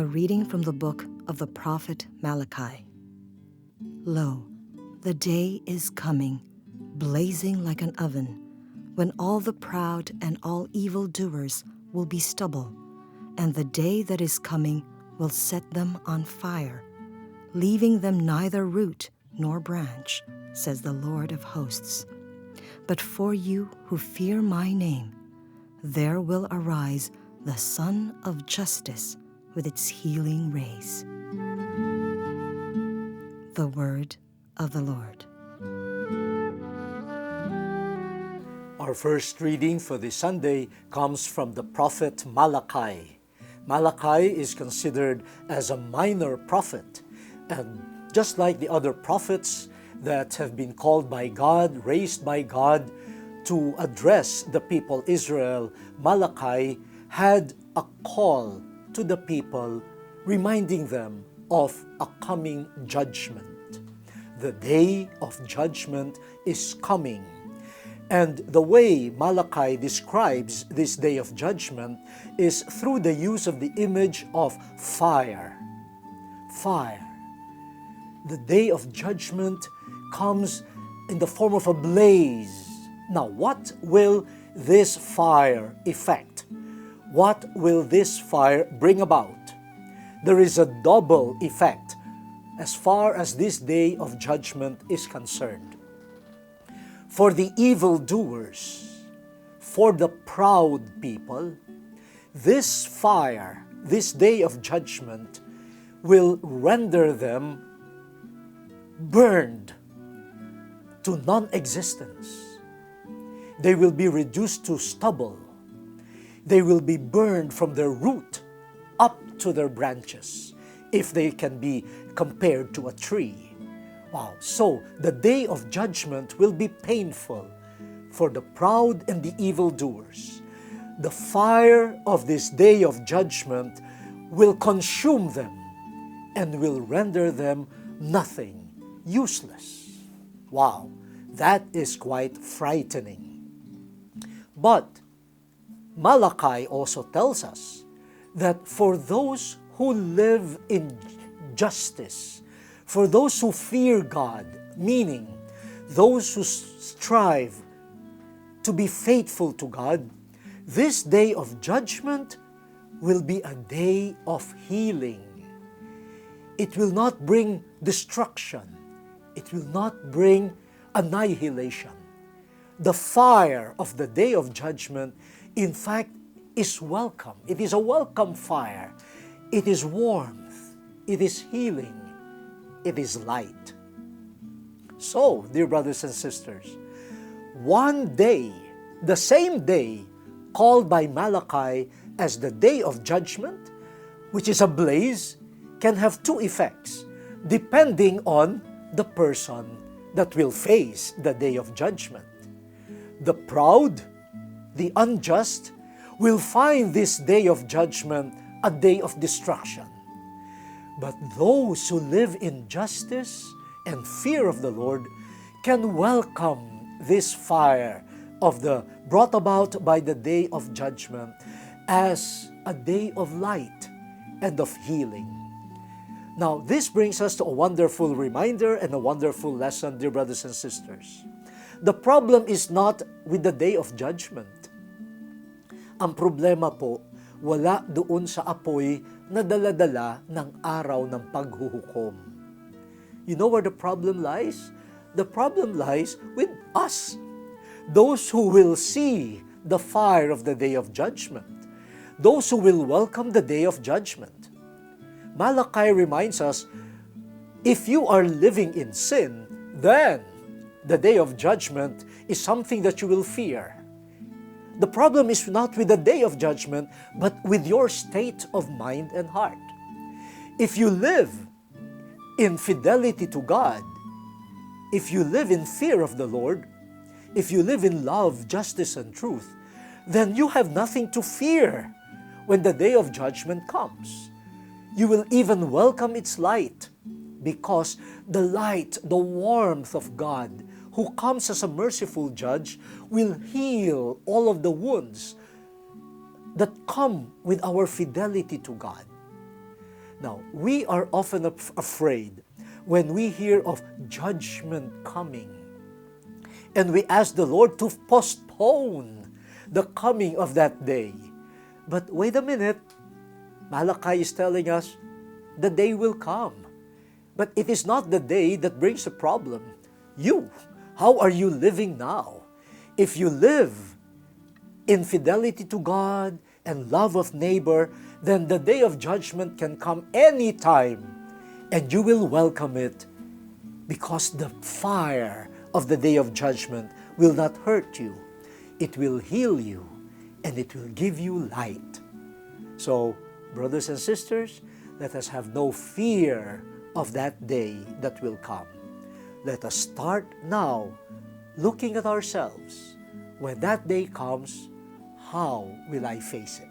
A reading from the book of the prophet Malachi. Lo, the day is coming, blazing like an oven, when all the proud and all evildoers will be stubble, and the day that is coming will set them on fire, leaving them neither root nor branch, says the Lord of hosts. But for you who fear my name, there will arise the Sun of Justice with its healing rays. The word of the Lord. Our first reading for this Sunday comes from the prophet Malachi. Malachi is considered as a minor prophet, and just like the other prophets that have been called by God, raised by God to address the people Israel, Malachi had a call to the people, reminding them of a coming judgment. The day of judgment is coming. And the way Malachi describes this day of judgment is through the use of the image of fire. Fire. The day of judgment comes in the form of a blaze. Now, what will this fire effect? What will this fire bring about? There is a double effect as far as this day of judgment is concerned. For the evildoers, for the proud people, this fire, this day of judgment, will render them burned to non-existence. They will be reduced to stubble. They will be burned from their root up to their branches, if they can be compared to a tree. Wow, so the day of judgment will be painful for the proud and the evildoers. The fire of this day of judgment will consume them and will render them nothing, useless. Wow, that is quite frightening. But Malachi also tells us that for those who live in justice, for those who fear God, meaning those who strive to be faithful to God, this day of judgment will be a day of healing. It will not bring destruction. It will not bring annihilation. The fire of the day of judgment, in fact, is welcome. It is a welcome fire. It is warmth. It is healing. It is light. So, dear brothers and sisters, one day, the same day called by Malachi as the day of judgment, which is a blaze, can have two effects depending on the person that will face the day of judgment. The proud, the unjust, will find this day of judgment a day of destruction. But those who live in justice and fear of the Lord can welcome this fire of the brought about by the day of judgment as a day of light and of healing. Now, this brings us to a wonderful reminder and a wonderful lesson, dear brothers and sisters. The problem is not with the day of judgment. Ang problema po, wala doon sa apoy na dala-dala ng araw ng paghuhukom. You know where the problem lies? The problem lies with us, those who will see the fire of the day of judgment, those who will welcome the day of judgment. Malachi reminds us, if you are living in sin, then the day of judgment is something that you will fear. The problem is not with the day of judgment, but with your state of mind and heart. If you live in fidelity to God, if you live in fear of the Lord, if you live in love, justice, and truth, then you have nothing to fear when the day of judgment comes. You will even welcome its light, because the light, the warmth of God, who comes as a merciful judge, will heal all of the wounds that come with our fidelity to God. Now, we are often afraid when we hear of judgment coming, and we ask the Lord to postpone the coming of that day. But wait a minute, Malachi is telling us the day will come. But it is not the day that brings a problem. You, how are you living now? If you live in fidelity to God and love of neighbor, then the day of judgment can come anytime, and you will welcome it, because the fire of the day of judgment will not hurt you. It will heal you, and it will give you light. So, brothers and sisters, let us have no fear of that day that will come. Let us start now looking at ourselves. When that day comes, how will I face it?